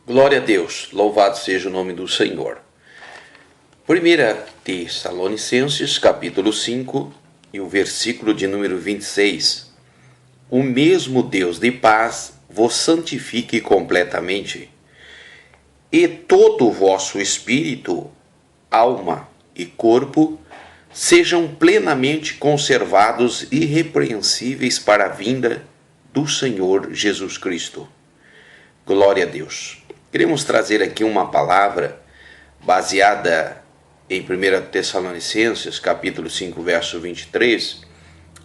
Glória a Deus, louvado seja o nome do Senhor. 1 Tessalonicenses, capítulo 5, e o versículo de número 26. O mesmo Deus de paz vos santifique completamente, e todo o vosso espírito, alma e corpo sejam plenamente conservados irrepreensíveis para a vinda do Senhor Jesus Cristo. Glória a Deus. Queremos trazer aqui uma palavra baseada em 1 Tessalonicenses, capítulo 5, verso 23,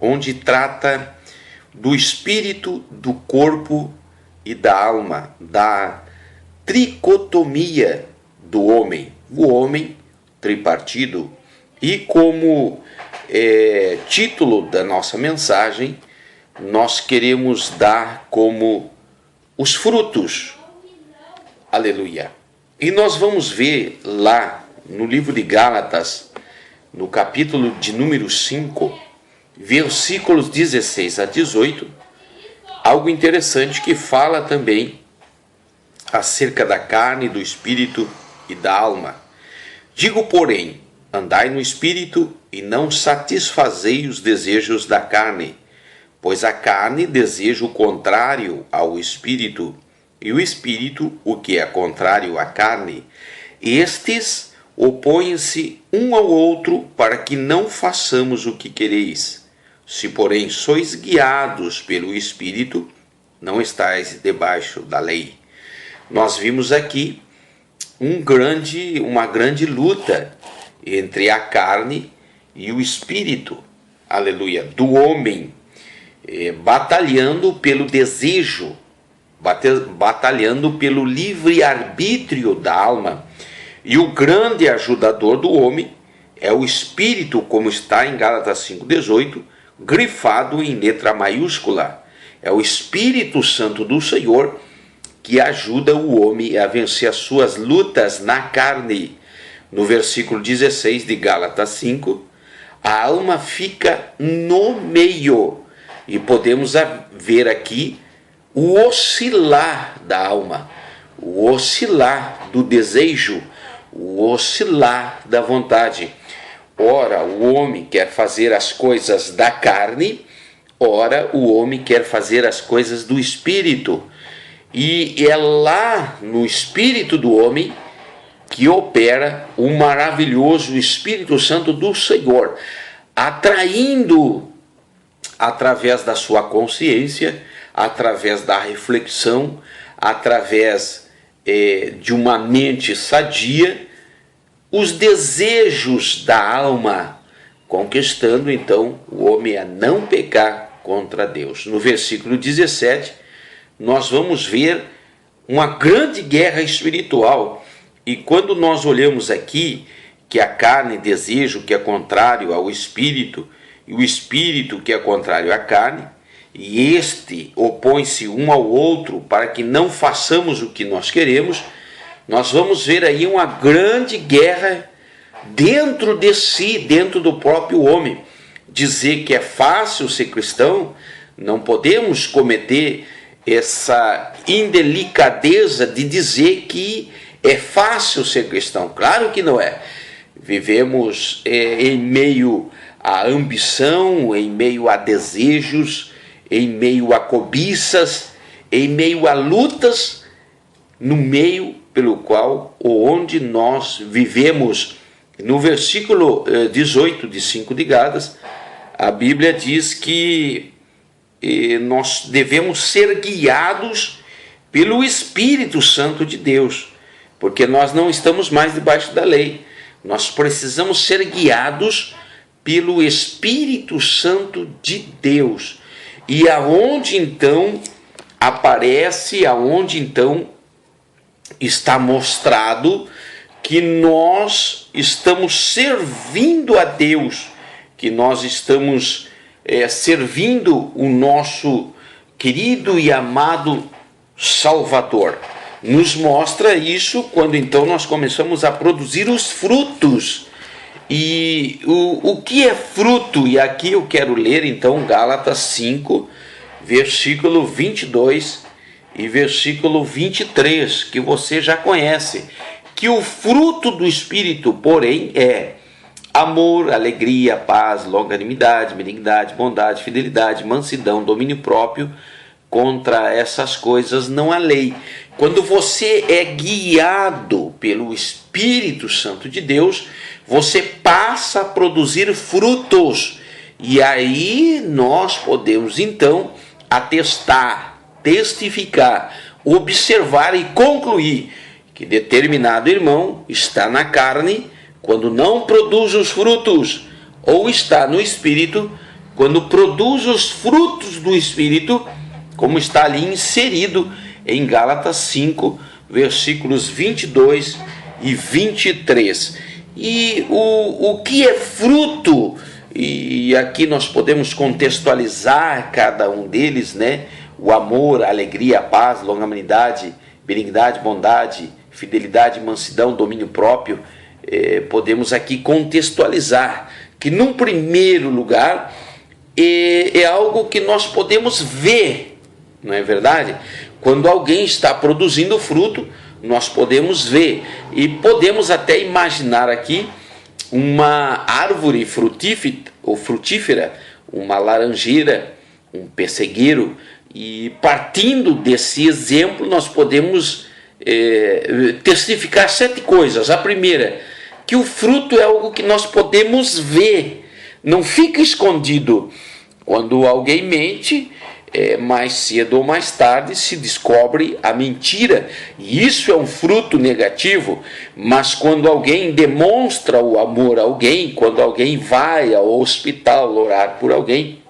onde trata do espírito, do corpo e da alma, da tricotomia do homem, o homem tripartido. E como título da nossa mensagem, nós queremos dar como os frutos. Aleluia. E nós vamos ver lá no livro de Gálatas, no capítulo de número 5, versículos 16 a 18, algo interessante que fala também acerca da carne, do espírito e da alma. Digo, porém, andai no espírito e não satisfazei os desejos da carne, pois a carne deseja o contrário ao espírito, e o espírito o que é contrário à carne. Estes opõem-se um ao outro para que não façamos o que quereis. Se, porém, sois guiados pelo espírito, não estáis debaixo da lei. Nós vimos aqui uma grande luta entre a carne e o espírito, aleluia, do homem, batalhando pelo desejo, batalhando pelo livre-arbítrio da alma. E o grande ajudador do homem é o espírito, como está em Gálatas 5,18, grifado em letra maiúscula. É o Espírito Santo do Senhor que ajuda o homem a vencer as suas lutas na carne. No versículo 16 de Gálatas 5, a alma fica no meio. E podemos ver aqui o oscilar da alma, o oscilar do desejo, o oscilar da vontade. Ora, o homem quer fazer as coisas da carne, ora, o homem quer fazer as coisas do espírito. E é lá no espírito do homem que opera o maravilhoso Espírito Santo do Senhor, atraindo através da sua consciência, através da reflexão, através de uma mente sadia, os desejos da alma, conquistando então o homem a não pecar contra Deus. No versículo 17, nós vamos ver uma grande guerra espiritual. E quando nós olhamos aqui que a carne deseja o que é contrário ao espírito, e o espírito que é contrário à carne, e este opõe-se um ao outro para que não façamos o que nós queremos, nós vamos ver aí uma grande guerra dentro de si, dentro do próprio homem. Dizer que é fácil ser cristão, não podemos cometer essa indelicadeza de dizer que é fácil ser cristão. Claro que não é. Vivemos em meio à ambição, em meio a desejos, em meio a cobiças, em meio a lutas, no meio pelo qual ou onde nós vivemos. No versículo 18 de 5 de Gálatas, a Bíblia diz que nós devemos ser guiados pelo Espírito Santo de Deus, porque nós não estamos mais debaixo da lei. Nós precisamos ser guiados pelo Espírito Santo de Deus. E aonde então aparece, aonde então está mostrado que nós estamos servindo a Deus, que nós estamos servindo o nosso querido e amado Salvador. Nos mostra isso quando então nós começamos a produzir os frutos. E o que é fruto? E aqui eu quero ler então Gálatas 5, versículo 22 e versículo 23, que você já conhece, que o fruto do Espírito, porém, é amor, alegria, paz, longanimidade, benignidade, bondade, fidelidade, mansidão, domínio próprio. Contra essas coisas não há lei. Quando você é guiado pelo Espírito Santo de Deus, você passa a produzir frutos. E aí nós podemos então atestar, testificar, observar e concluir que determinado irmão está na carne quando não produz os frutos, ou está no Espírito quando produz os frutos do Espírito, como está ali inserido em Gálatas 5, versículos 22 e 23. E o que é fruto? E aqui nós podemos contextualizar cada um deles, né? O amor, a alegria, a paz, longanimidade, benignidade, bondade, fidelidade, mansidão, domínio próprio. Podemos aqui contextualizar que, num primeiro lugar, é algo que nós podemos ver. Não é verdade? Quando alguém está produzindo fruto, nós podemos ver e podemos até imaginar aqui uma árvore frutífera, uma laranjeira, um pessegueiro, e partindo desse exemplo nós podemos testificar 7 coisas. A primeira, que o fruto é algo que nós podemos ver, não fica escondido. Quando alguém mente, mais cedo ou mais tarde se descobre a mentira, e isso é um fruto negativo. Mas quando alguém demonstra o amor a alguém, quando alguém vai ao hospital orar por alguém,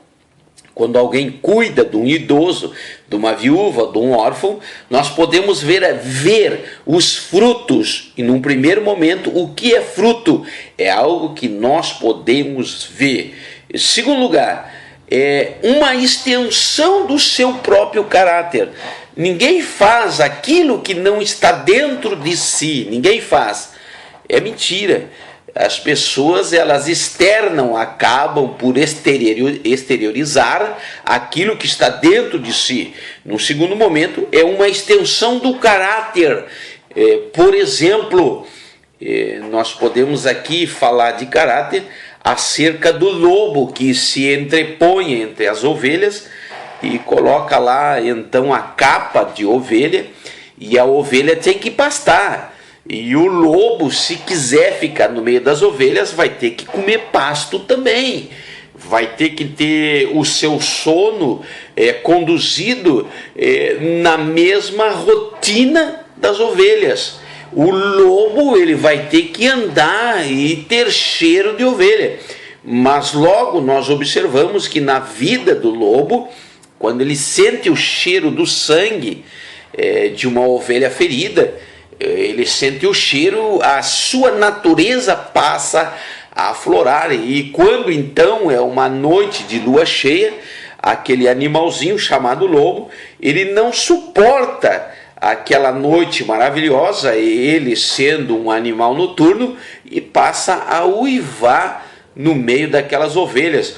quando alguém cuida de um idoso, de uma viúva, de um órfão, nós podemos ver os frutos. E num primeiro momento, o que é fruto? É algo que nós podemos ver. Em segundo lugar, é uma extensão do seu próprio caráter. Ninguém faz aquilo que não está dentro de si. Ninguém faz. É mentira. As pessoas, elas externam, acabam por exteriorizar aquilo que está dentro de si. No segundo momento, é uma extensão do caráter. Por exemplo, nós podemos aqui falar de caráter acerca do lobo que se entrepõe entre as ovelhas e coloca lá então a capa de ovelha, e a ovelha tem que pastar. E o lobo, se quiser ficar no meio das ovelhas, vai ter que comer pasto também. Vai ter que ter o seu sono conduzido na mesma rotina das ovelhas. O lobo, ele vai ter que andar e ter cheiro de ovelha. Mas logo nós observamos que na vida do lobo, quando ele sente o cheiro do sangue de uma ovelha ferida, ele sente o cheiro, a sua natureza passa a aflorar. E quando então é uma noite de lua cheia, aquele animalzinho chamado lobo, ele não suporta aquela noite maravilhosa, ele sendo um animal noturno, e passa a uivar no meio daquelas ovelhas,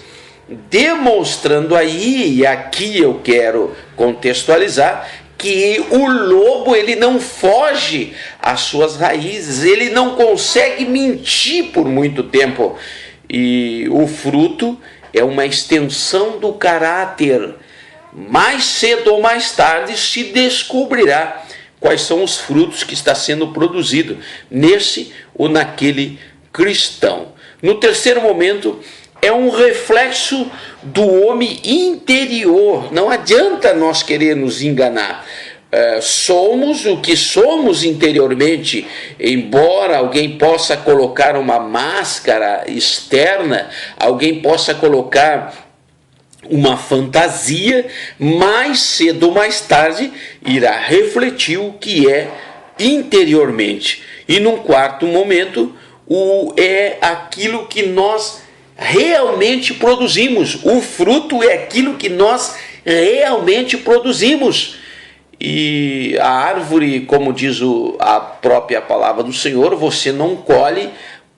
demonstrando aí, e aqui eu quero contextualizar, que o lobo, ele não foge às suas raízes, ele não consegue mentir por muito tempo. E o fruto é uma extensão do caráter. Mais cedo ou mais tarde se descobrirá quais são os frutos que está sendo produzido nesse ou naquele cristão. No terceiro momento, é um reflexo do homem interior. Não adianta nós querer nos enganar. Somos o que somos interiormente. Embora alguém possa colocar uma máscara externa, alguém possa colocar uma fantasia, mais cedo ou mais tarde irá refletir o que é interiormente. E num quarto momento, é aquilo que nós realmente produzimos. O fruto é aquilo que nós realmente produzimos. E a árvore, como diz a própria palavra do Senhor, você não colhe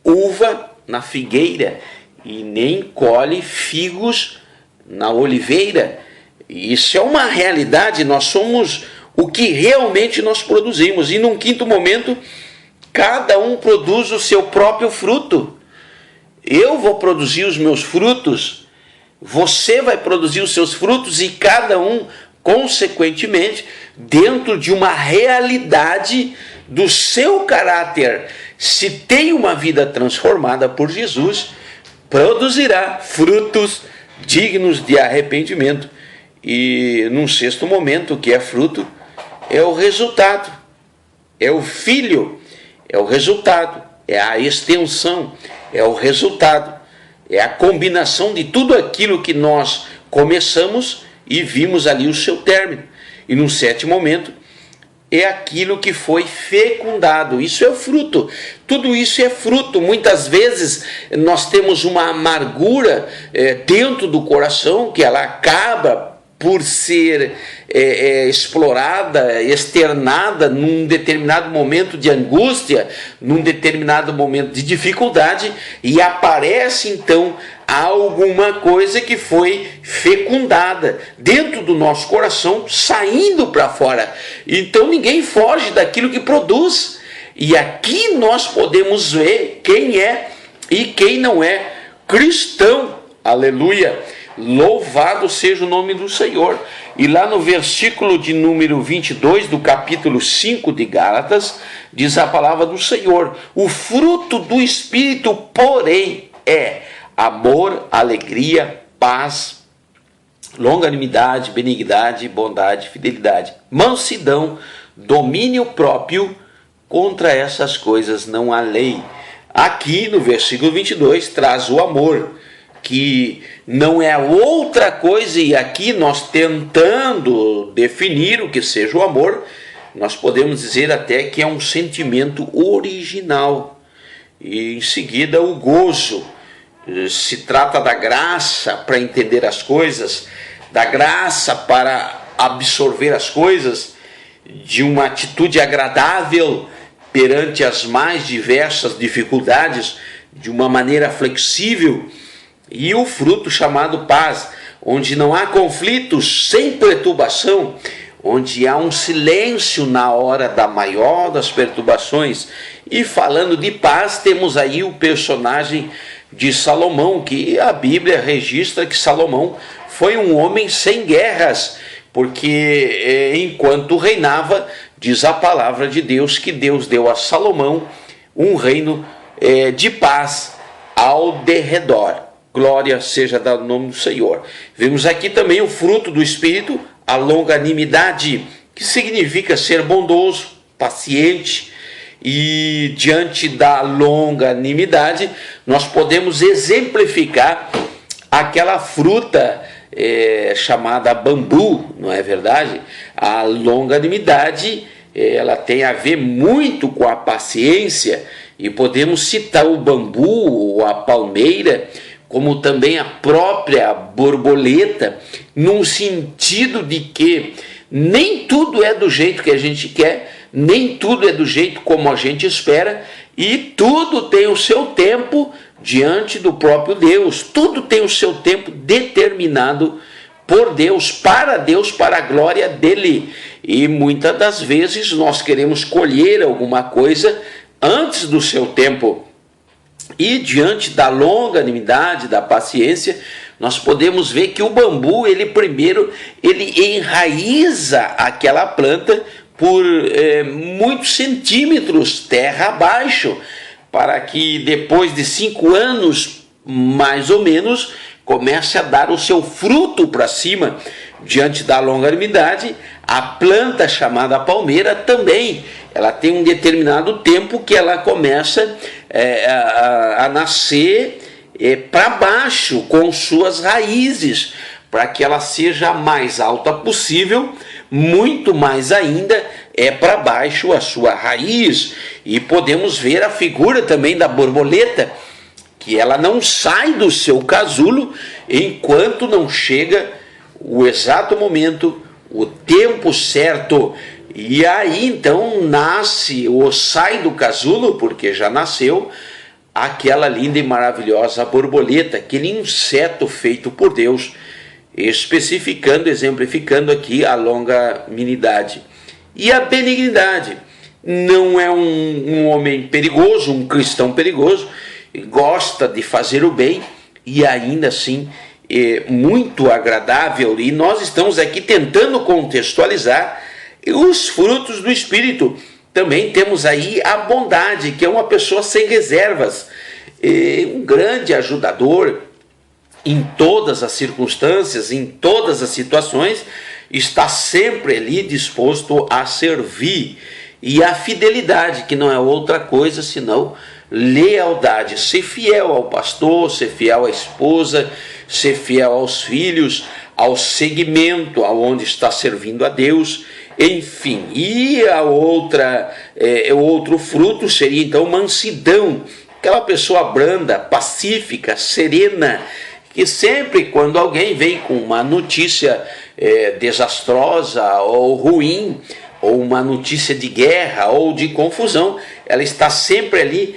uva na figueira e nem colhe figos na oliveira. Isso é uma realidade. Nós somos o que realmente nós produzimos. E num quinto momento, cada um produz o seu próprio fruto. Eu vou produzir os meus frutos, você vai produzir os seus frutos, e cada um, consequentemente, dentro de uma realidade do seu caráter, se tem uma vida transformada por Jesus, produzirá frutos dignos de arrependimento. E num sexto momento, o que é fruto é o resultado, é o filho, é o resultado, é a extensão, é o resultado, é a combinação de tudo aquilo que nós começamos e vimos ali o seu término. E num sétimo momento, é aquilo que foi fecundado. Isso é o fruto. Tudo isso é fruto. Muitas vezes nós temos uma amargura dentro do coração, que ela acaba por ser explorada, externada num determinado momento de angústia, num determinado momento de dificuldade, e aparece então alguma coisa que foi fecundada dentro do nosso coração, saindo para fora. Então ninguém foge daquilo que produz. E aqui nós podemos ver quem é e quem não é cristão. Aleluia! Louvado seja o nome do Senhor. E lá no versículo de número 22 do capítulo 5 de Gálatas, diz a palavra do Senhor: o fruto do Espírito, porém, é amor, alegria, paz, longanimidade, benignidade, bondade, fidelidade, mansidão, domínio próprio. Contra essas coisas não há lei. Aqui no versículo 22 traz o amor, que não é outra coisa, e aqui nós tentando definir o que seja o amor, nós podemos dizer até que é um sentimento original. E em seguida o gozo. Se trata da graça para entender as coisas, da graça para absorver as coisas, de uma atitude agradável perante as mais diversas dificuldades, de uma maneira flexível. E o fruto chamado paz, onde não há conflitos, sem perturbação, onde há um silêncio na hora da maior das perturbações. E falando de paz, temos aí o personagem de Salomão, que a Bíblia registra que Salomão foi um homem sem guerras, porque enquanto reinava, diz a palavra de Deus que Deus deu a Salomão um reino de paz ao derredor. Glória seja dado o nome do Senhor. Vemos aqui também o fruto do Espírito, a longanimidade, que significa ser bondoso, paciente. E diante da longanimidade, nós podemos exemplificar aquela fruta chamada bambu, não é verdade? A longanimidade, ela tem a ver muito com a paciência, e podemos citar o bambu ou a palmeira, como também a própria borboleta, num sentido de que nem tudo é do jeito que a gente quer, nem tudo é do jeito como a gente espera, e tudo tem o seu tempo diante do próprio Deus. Tudo tem o seu tempo determinado por Deus, para a glória dele. E muitas das vezes nós queremos colher alguma coisa antes do seu tempo. E diante da longanimidade, da paciência, nós podemos ver que o bambu, ele primeiro, ele enraiza aquela planta por muitos centímetros terra abaixo, para que depois de 5 anos, mais ou menos, comece a dar o seu fruto para cima. Diante da longanimidade, a planta chamada palmeira também, ela tem um determinado tempo que ela começa a nascer para baixo com suas raízes, para que ela seja a mais alta possível, muito mais ainda para baixo a sua raiz. E podemos ver a figura também da borboleta, que ela não sai do seu casulo enquanto não chega o exato momento, o tempo certo. E aí então nasce ou sai do casulo, porque já nasceu, aquela linda e maravilhosa borboleta, aquele inseto feito por Deus, especificando, exemplificando aqui a longanimidade. e a benignidade. Não é um homem perigoso, um cristão perigoso, gosta de fazer o bem e ainda assim é muito agradável. E nós estamos aqui tentando contextualizar os frutos do Espírito. Também temos aí a bondade, que é uma pessoa sem reservas, um grande ajudador em todas as circunstâncias, em todas as situações, está sempre ali disposto a servir. E a fidelidade, que não é outra coisa senão lealdade, ser fiel ao pastor, ser fiel à esposa, ser fiel aos filhos, ao segmento aonde está servindo a Deus, enfim. E a outro fruto seria então mansidão, aquela pessoa branda, pacífica, serena, que sempre quando alguém vem com uma notícia desastrosa ou ruim, ou uma notícia de guerra ou de confusão, ela está sempre ali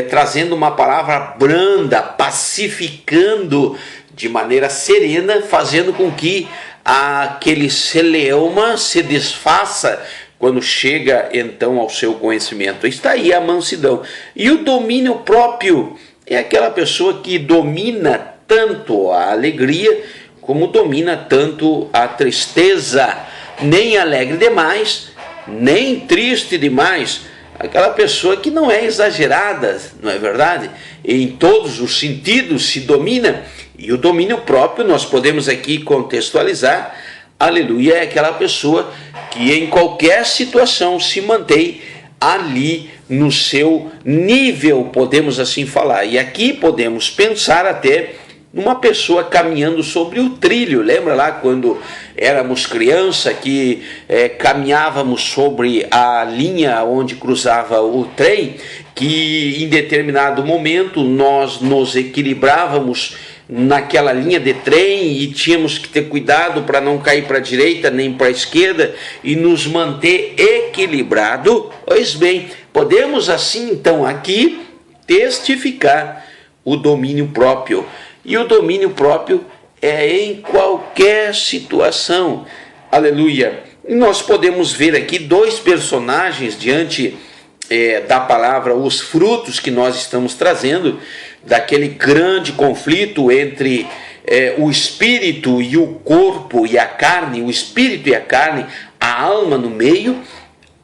trazendo uma palavra branda, pacificando de maneira serena, fazendo com que aquele celeuma se desfaça quando chega então ao seu conhecimento. Está aí a mansidão. E o domínio próprio é aquela pessoa que domina tanto a alegria como domina tanto a tristeza. Nem alegre demais, nem triste demais. Aquela pessoa que não é exagerada, não é verdade? Em todos os sentidos se domina. E o domínio próprio nós podemos aqui contextualizar. Aleluia, é aquela pessoa que em qualquer situação se mantém ali no seu nível, podemos assim falar. E aqui podemos pensar até numa pessoa caminhando sobre o trilho. Lembra lá quando éramos criança que caminhávamos sobre a linha onde cruzava o trem, que em determinado momento nós nos equilibrávamos naquela linha de trem e tínhamos que ter cuidado para não cair para a direita nem para a esquerda e nos manter equilibrado. Pois bem, podemos assim então aqui testificar o domínio próprio. E o domínio próprio é em qualquer situação. Aleluia. E nós podemos ver aqui dois personagens diante da palavra, os frutos que nós estamos trazendo, daquele grande conflito entre o espírito e o corpo e a carne, o espírito e a carne, a alma no meio.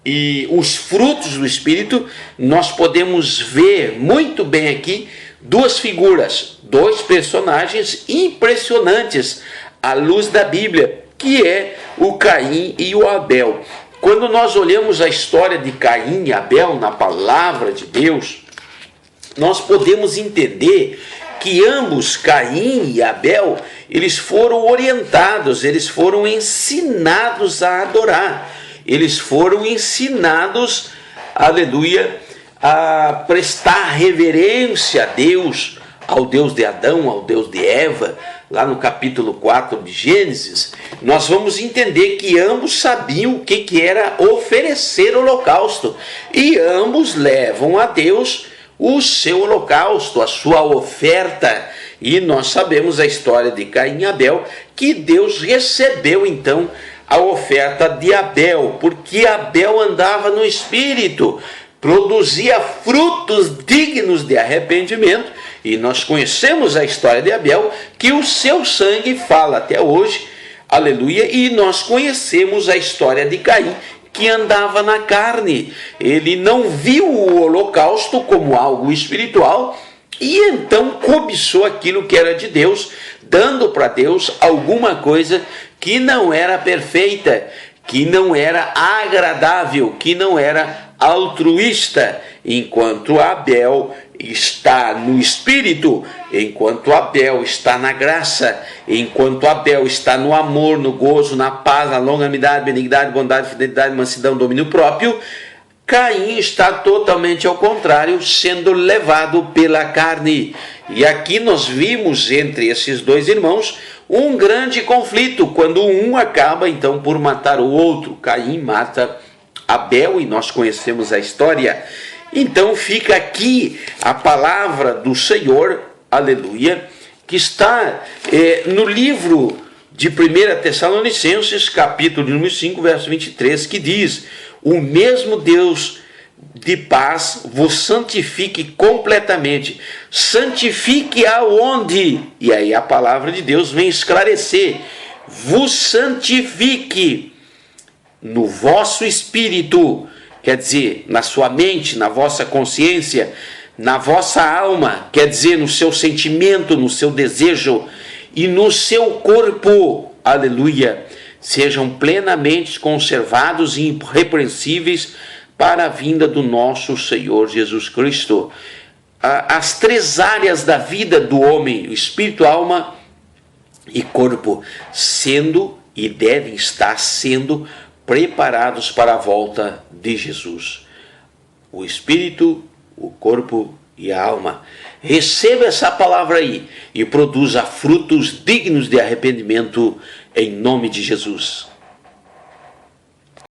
E os frutos do Espírito, nós podemos ver muito bem aqui duas figuras, dois personagens impressionantes à luz da Bíblia, que é o Caim e o Abel. Quando nós olhamos a história de Caim e Abel na palavra de Deus, nós podemos entender que ambos, Caim e Abel, eles foram orientados, eles foram ensinados a adorar. Eles foram ensinados, aleluia, a prestar reverência a Deus, ao Deus de Adão, ao Deus de Eva. Lá no capítulo 4 de Gênesis, nós vamos entender que ambos sabiam o que era oferecer holocausto. E ambos levam a Deus o seu holocausto, a sua oferta. E nós sabemos a história de Caim e Abel, que Deus recebeu então a oferta de Abel, porque Abel andava no Espírito, produzia frutos dignos de arrependimento, e nós conhecemos a história de Abel, que o seu sangue fala até hoje, aleluia, e nós conhecemos a história de Caim, que andava na carne. Ele não viu o holocausto como algo espiritual, e então cobiçou aquilo que era de Deus, dando para Deus alguma coisa que não era perfeita, que não era agradável, que não era altruísta, enquanto Abel está no Espírito, enquanto Abel está na graça, enquanto Abel está no amor, no gozo, na paz, na longanimidade, benignidade, bondade, fidelidade, mansidão, domínio próprio, Caim está totalmente ao contrário, sendo levado pela carne. E aqui nós vimos entre esses dois irmãos um grande conflito, quando um acaba então por matar o outro. Caim mata Abel e nós conhecemos a história. Então fica aqui a palavra do Senhor, aleluia, que está no livro de 1 Tessalonicenses, capítulo número 5, verso 23, que diz: o mesmo Deus de paz vos santifique completamente. Santifique aonde? E aí a palavra de Deus vem esclarecer: vos santifique no vosso espírito, quer dizer, na sua mente, na vossa consciência, na vossa alma, quer dizer, no seu sentimento, no seu desejo, e no seu corpo, aleluia, sejam plenamente conservados e irrepreensíveis para a vinda do nosso Senhor Jesus Cristo. As três áreas da vida do homem, espírito, alma e corpo, sendo e devem estar sendo preparados para a volta de Jesus. O espírito, o corpo e a alma. Receba essa palavra aí e produza frutos dignos de arrependimento em nome de Jesus.